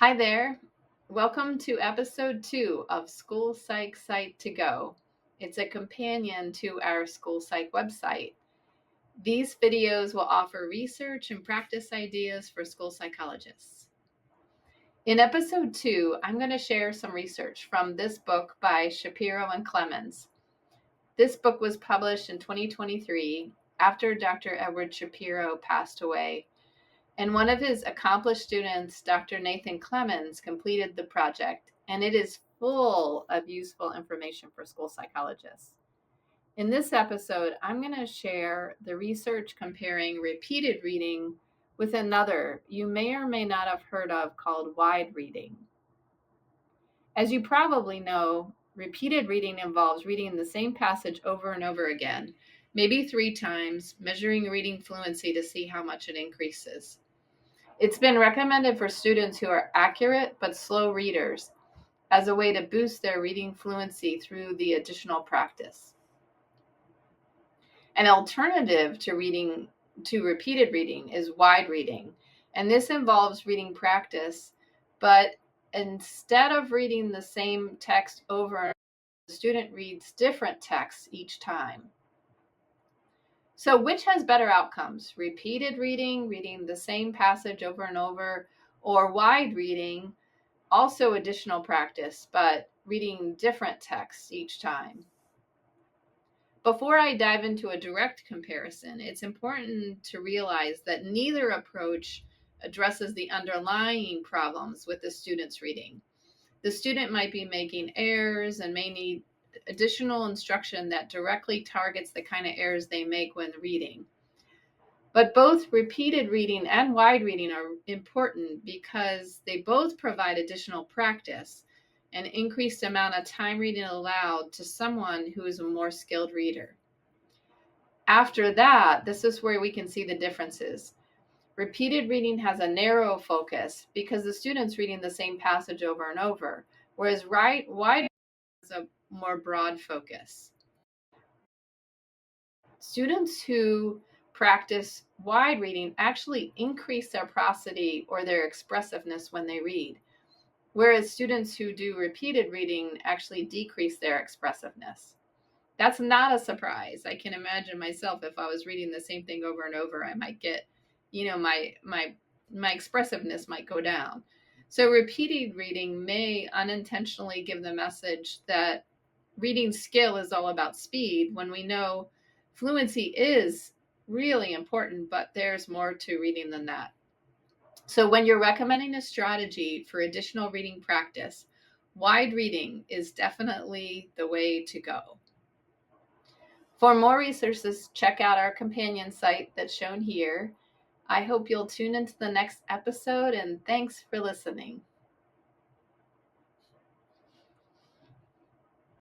Hi there. Welcome to episode 2 of School Psych Site to Go. It's a companion to our School Psych website. These videos will offer research and practice ideas for school psychologists. In episode 2, I'm going to share some research from this book by Shapiro and Clemens. This book was published in 2023 after Dr. Edward Shapiro passed away. And one of his accomplished students, Dr. Nathan Clemens, completed the project, and it is full of useful information for school psychologists. In this episode, I'm going to share the research comparing repeated reading with another you may or may not have heard of called wide reading. As you probably know, repeated reading involves reading the same passage over and over again, maybe 3 times, measuring reading fluency to see how much it increases. It's been recommended for students who are accurate but slow readers as a way to boost their reading fluency through the additional practice. An alternative to repeated reading is wide reading, and this involves reading practice, but instead of reading the same text over and over, the student reads different texts each time. So which has better outcomes? Repeated reading, reading the same passage over and over, or wide reading, also additional practice, but reading different texts each time? Before I dive into a direct comparison, it's important to realize that neither approach addresses the underlying problems with the student's reading. The student might be making errors and may need additional instruction that directly targets the kind of errors they make when reading. But both repeated reading and wide reading are important because they both provide additional practice, an increased amount of time reading aloud to someone who is a more skilled reader. After that, this is where we can see the differences. Repeated reading has a narrow focus because the student's reading the same passage over and over, whereas wide reading has a more broad focus. Students who practice wide reading actually increase their prosody or their expressiveness when they read, whereas students who do repeated reading actually decrease their expressiveness. That's not a surprise. I can imagine myself, if I was reading the same thing over and over, I might get, my expressiveness might go down. So repeated reading may unintentionally give the message that reading skill is all about speed, when we know fluency is really important, but there's more to reading than that. So when you're recommending a strategy for additional reading practice, wide reading is definitely the way to go. For more resources, check out our companion site that's shown here. I hope you'll tune into the next episode, and thanks for listening.